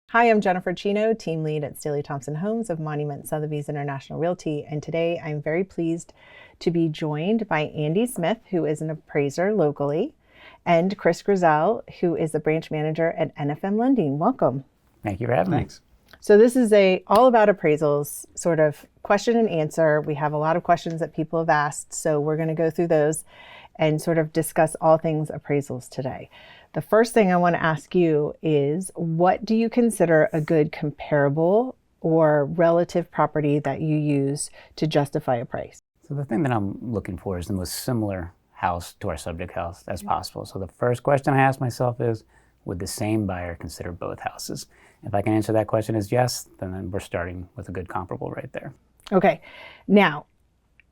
Hi, I'm Jennifer Chino, team lead at Staley Thompson Homes of Monument Sotheby's International Realty, and today I'm very pleased to be joined by Andy Smith, who is an appraiser locally, and Chris Grizel, who is the branch manager at NFM Lending. Welcome. Thank you for having me. So this is all about appraisals, sort of question and answer. We have a lot of questions that people have asked, so we're going to go through those and sort of discuss all things appraisals today. The first thing I want to ask you is, what do you consider a good comparable or relative property that you use to justify a price? So the thing that I'm looking for is the most similar house to our subject house as possible. So the first question I ask myself is, would the same buyer consider both houses? If I can answer that question as yes, then we're starting with a good comparable right there. Okay. Now,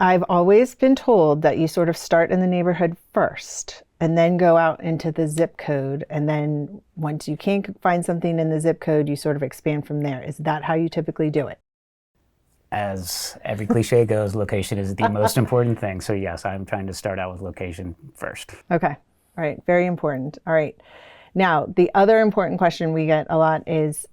I've always been told that you sort of start in the neighborhood first and then go out into the zip code. And then once you can't find something in the zip code, you sort of expand from there. Is that how you typically do it? As every cliche goes, location is the most important thing. So yes, I'm trying to start out with location first. Okay. All right. Very important. All right. Now, the other important question we get a lot is,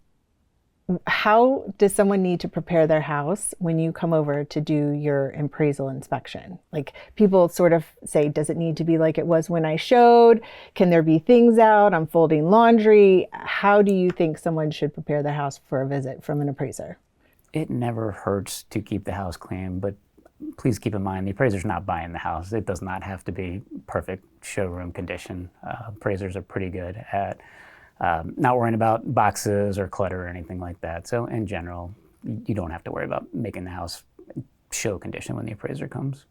how does someone need to prepare their house when you come over to do your appraisal inspection? Like, people sort of say, does it need to be like it was when I showed? Can there be things out? I'm folding laundry. How do you think someone should prepare their house for a visit from an appraiser? It never hurts to keep the house clean, but please keep in mind the appraiser's not buying the house. It does not have to be perfect showroom condition. Appraisers are pretty good at not worrying about boxes or clutter or anything like that. So in general, you don't have to worry about making the house show condition when the appraiser comes.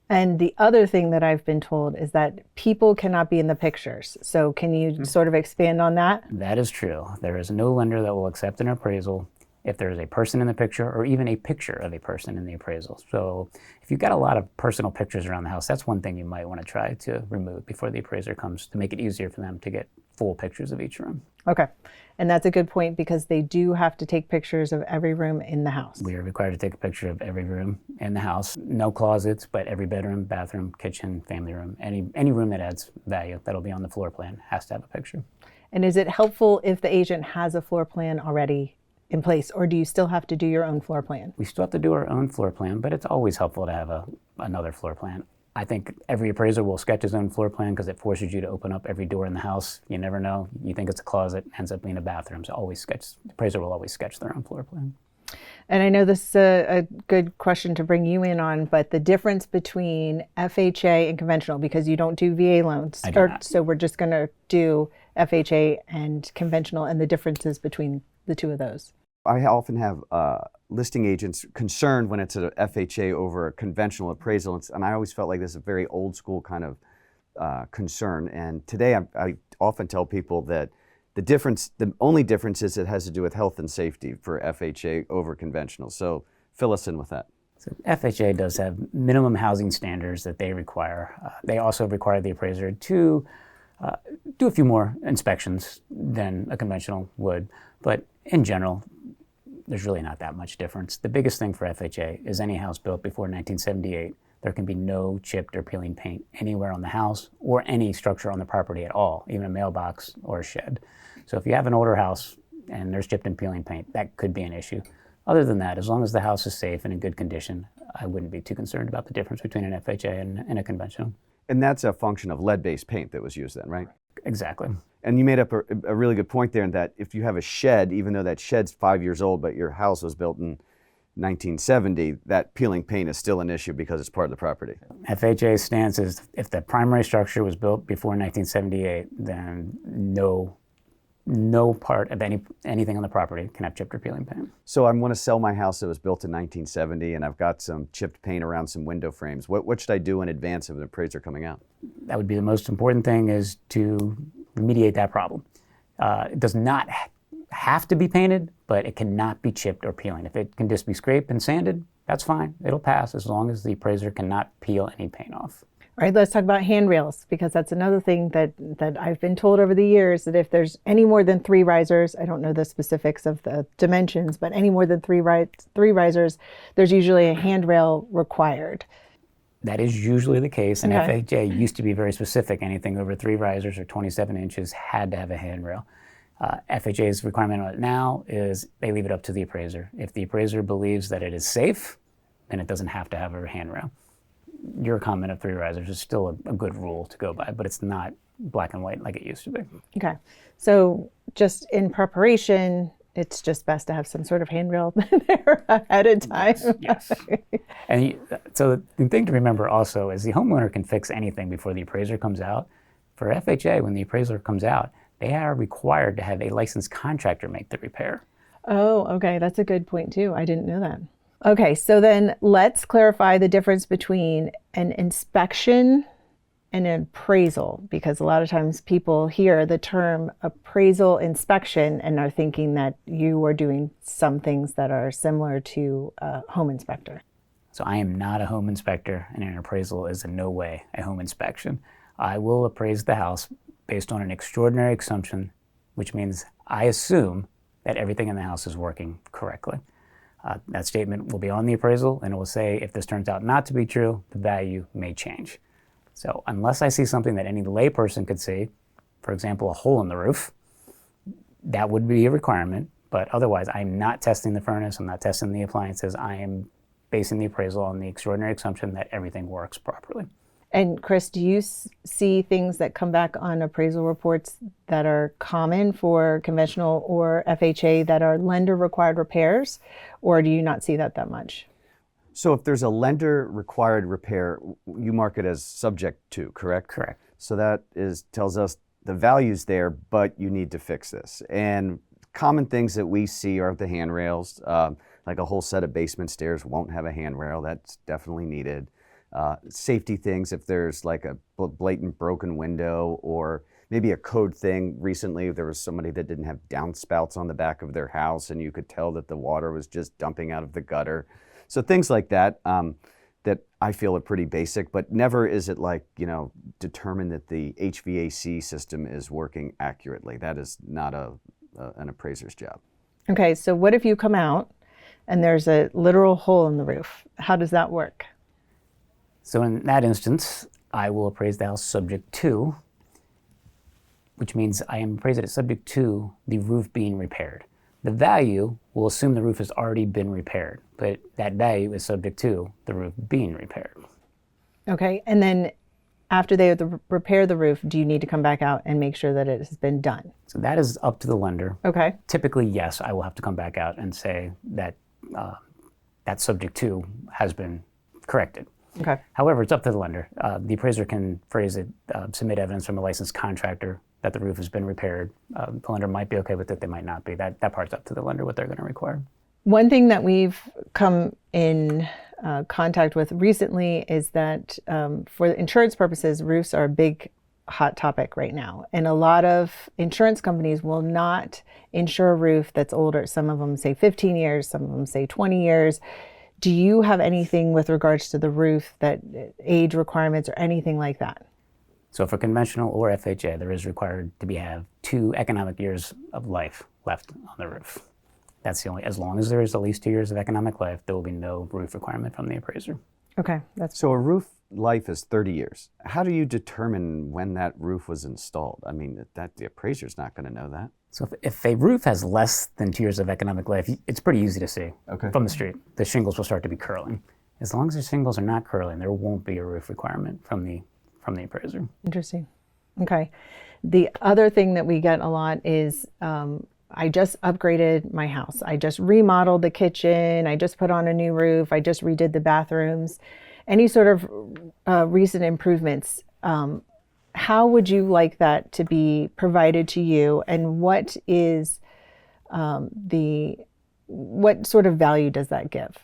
And the other thing that I've been told is that people cannot be in the pictures. So can you sort of expand on that? That is true. There is no lender that will accept an appraisal if there is a person in the picture or even a picture of a person in the appraisal. So if you've got a lot of personal pictures around the house, that's one thing you might want to try to remove before the appraiser comes, to make it easier for them to get full pictures of each room. Okay. And that's a good point, because they do have to take pictures of every room in the house. We are required to take a picture of every room in the house. No closets, but every bedroom, bathroom, kitchen, family room, any room that adds value that'll be on the floor plan has to have a picture. And is it helpful if the agent has a floor plan already in place, or do you still have to do your own floor plan? We still have to do our own floor plan, but it's always helpful to have another floor plan. I think every appraiser will sketch his own floor plan because it forces you to open up every door in the house. You never know. You think it's a closet, ends up being a bathroom. So the appraiser will always sketch their own floor plan. And I know this is a good question to bring you in on, but the difference between FHA and conventional, because you don't do VA loans. I do not. So we're just going to do FHA and conventional, and the differences between the two of those. I often have listing agents concerned when it's an FHA over a conventional appraisal, and I always felt like this is a very old school kind of concern. And today I often tell people that the only difference is it has to do with health and safety for FHA over conventional. So fill us in with that. So FHA does have minimum housing standards that they require. They also require the appraiser to do a few more inspections than a conventional would, but in general, there's really not that much difference. The biggest thing for FHA is any house built before 1978, there can be no chipped or peeling paint anywhere on the house or any structure on the property at all, even a mailbox or a shed. So if you have an older house and there's chipped and peeling paint, that could be an issue. Other than that, as long as the house is safe and in good condition, I wouldn't be too concerned about the difference between an FHA and a conventional. And that's a function of lead-based paint that was used then, right? Exactly. And you made up a really good point there, in that if you have a shed, even though that shed's 5 years old, but your house was built in 1970, that peeling paint is still an issue because it's part of the property. FHA's stance is if the primary structure was built before 1978, then no part of anything on the property can have chipped or peeling paint. So I want to sell my house that was built in 1970, and I've got some chipped paint around some window frames. What should I do in advance of an appraiser coming out? That would be the most important thing, is to remediate that problem. It does not have to be painted, but it cannot be chipped or peeling. If it can just be scraped and sanded, that's fine. It'll pass as long as the appraiser cannot peel any paint off. All right, let's talk about handrails, because that's another thing that I've been told over the years, that if there's any more than 3 risers, I don't know the specifics of the dimensions, but any more than three risers, there's usually a handrail required. That is usually the case, and Okay. FHA used to be very specific. Anything over 3 risers or 27 inches had to have a handrail. FHA's requirement on it now is they leave it up to the appraiser. If the appraiser believes that it is safe, then it doesn't have to have a handrail. Your comment of 3 risers is still a good rule to go by, but it's not black and white like it used to be. Okay. So just in preparation, it's just best to have some sort of handrail there ahead of time. Yes. And so the thing to remember also is the homeowner can fix anything before the appraiser comes out. For FHA, when the appraiser comes out, they are required to have a licensed contractor make the repair. Oh, okay. That's a good point too. I didn't know that. Okay, so then let's clarify the difference between an inspection and an appraisal, because a lot of times people hear the term appraisal inspection and are thinking that you are doing some things that are similar to a home inspector. So I am not a home inspector, and an appraisal is in no way a home inspection. I will appraise the house based on an extraordinary assumption, which means I assume that everything in the house is working correctly. That statement will be on the appraisal, and it will say if this turns out not to be true, the value may change. So unless I see something that any layperson could see, for example, a hole in the roof, that would be a requirement. But otherwise, I'm not testing the furnace, I'm not testing the appliances. I am basing the appraisal on the extraordinary assumption that everything works properly. And Chris, do you see things that come back on appraisal reports that are common for conventional or FHA that are lender required repairs, or do you not see that much? So if there's a lender required repair, you mark it as subject to, correct? Correct. So that tells us the value's there, but you need to fix this. And common things that we see are the handrails. Like a whole set of basement stairs won't have a handrail. That's definitely needed. Safety things, if there's like a blatant broken window, or maybe a code thing. Recently there was somebody that didn't have downspouts on the back of their house, and you could tell that the water was just dumping out of the gutter. So things like that, that I feel are pretty basic, but never is it like, determine that the HVAC system is working accurately. That is not an appraiser's job. Okay, so what if you come out and there's a literal hole in the roof? How does that work? So in that instance, I will appraise the house subject to, which means I am appraising it subject to the roof being repaired. The value will assume the roof has already been repaired, but that value is subject to the roof being repaired. Okay, and then after they repair the roof, do you need to come back out and make sure that it has been done? So that is up to the lender. Okay. Typically, yes, I will have to come back out and say that that subject to has been corrected. Okay. However, it's up to the lender. The appraiser can phrase it, submit evidence from a licensed contractor that the roof has been repaired. The lender might be okay with it, they might not be. That part's up to the lender, what they're going to require. One thing that we've come in contact with recently is that for insurance purposes, roofs are a big hot topic right now. And a lot of insurance companies will not insure a roof that's older. Some of them say 15 years, some of them say 20 years. Do you have anything with regards to the roof, that age requirements or anything like that? So for conventional or FHA, there is required to have 2 economic years of life left on the roof. That's the only, as long as there is at least 2 years of economic life, there will be no roof requirement from the appraiser. Okay, that's So a roof life is 30 years. How do you determine when that roof was installed? I mean, the appraiser's not going to know that. So if a roof has less than 2 years of economic life, it's pretty easy to see from the street. The shingles will start to be curling. As long as the shingles are not curling, there won't be a roof requirement from the appraiser. interesting. Okay. The other thing that we get a lot is I just upgraded my house. I just remodeled the kitchen. I just put on a new roof. I just redid the bathrooms. Any sort of recent improvements. How would you like that to be provided to you? And what is what sort of value does that give?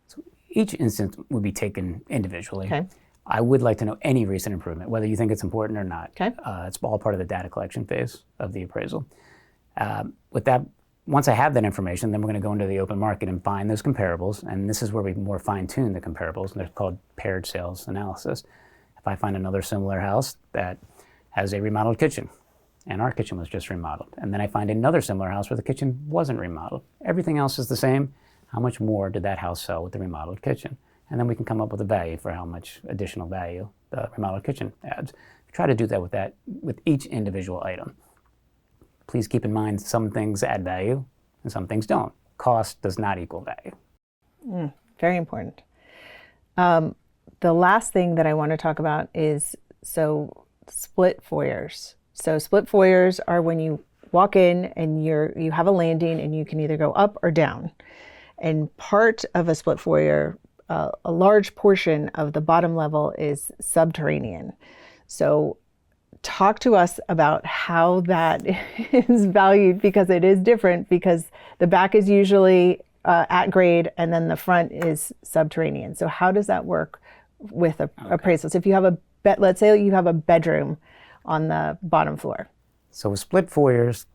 So each instance would be taken individually. Okay. I would like to know any recent improvement, whether you think it's important or not. Okay. It's all part of the data collection phase of the appraisal. With that, once I have that information, then we're going to go into the open market and find those comparables. And this is where we more fine-tune the comparables, and they're called paired sales analysis. If I find another similar house that has a remodeled kitchen, and our kitchen was just remodeled, and then I find another similar house where the kitchen wasn't remodeled, everything else is the same, how much more did that house sell with the remodeled kitchen? And then we can come up with a value for how much additional value the remodeled kitchen adds. We try to do that with each individual item. please keep in mind some things add value and some things don't. Cost does not equal value. Very important. The last thing that I want to talk about is split foyers. So split foyers are when you walk in and you have a landing and you can either go up or down. And part of a split foyer, a large portion of the bottom level is subterranean. So talk to us about how that is valued, because it is different, because the back is usually at grade and then the front is subterranean. So how does that work with appraisals? If you have let's say you have a bedroom on the bottom floor. So with split foyers,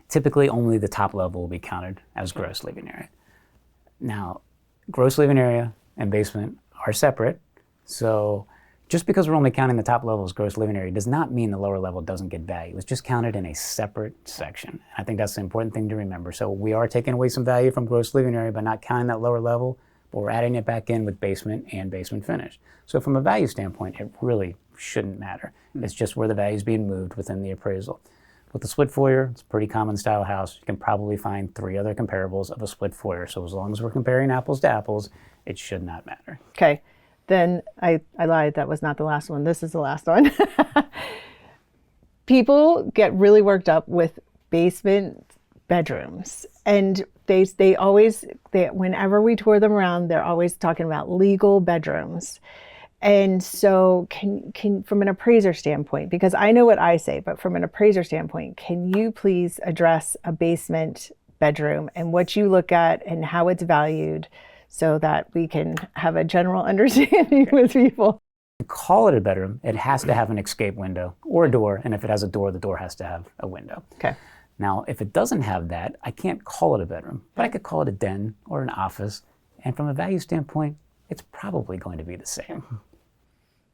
typically only the top level will be counted as gross living area. Now, gross living area and basement are separate. So just because we're only counting the top level as gross living area does not mean the lower level doesn't get value. It's just counted in a separate section. I think that's the important thing to remember. So we are taking away some value from gross living area by not counting that lower level, but we're adding it back in with basement and basement finish. So from a value standpoint, it really shouldn't matter. It's just where the value is being moved within the appraisal. With the split foyer, it's a pretty common style house. You can probably find 3 other comparables of a split foyer. So as long as we're comparing apples to apples, it should not matter. Okay. Then I lied. That was not the last one. This is the last one. People get really worked up with basement bedrooms, and they always whenever we tour them around, they're always talking about legal bedrooms. And so can from an appraiser standpoint, because I know what I say, but from an appraiser standpoint, can you please address a basement bedroom and what you look at and how it's valued, so that we can have a general understanding with people? To call it a bedroom, it has to have an escape window or a door, and if it has a door, the door has to have a window. Okay. Now, if it doesn't have that, I can't call it a bedroom, but I could call it a den or an office, and from a value standpoint, it's probably going to be the same.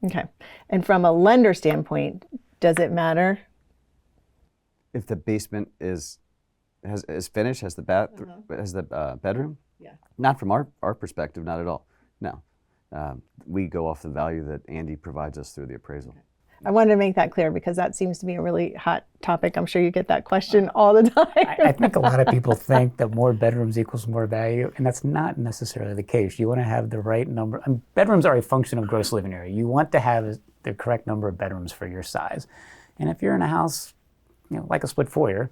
Okay. And from a lender standpoint, does it matter? If the basement is finished, has the bedroom? Yeah. Not from our perspective, not at all. No. We go off the value that Andy provides us through the appraisal. I wanted to make that clear because that seems to be a really hot topic. I'm sure you get that question all the time. I think a lot of people think that more bedrooms equals more value, and that's not necessarily the case. You want to have the right number. Bedrooms are a function of gross living area. You want to have the correct number of bedrooms for your size. And if you're in a house, like a split foyer,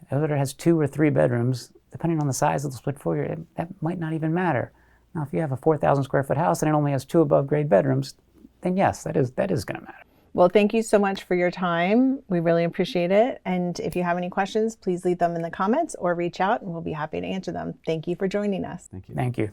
whether it has 2 or 3 bedrooms, depending on the size of the split foyer, that might not even matter. Now, if you have a 4,000 square foot house and it only has 2 above grade bedrooms, then yes, that is going to matter. Well, thank you so much for your time. We really appreciate it. And if you have any questions, please leave them in the comments or reach out and we'll be happy to answer them. Thank you for joining us. Thank you. Thank you.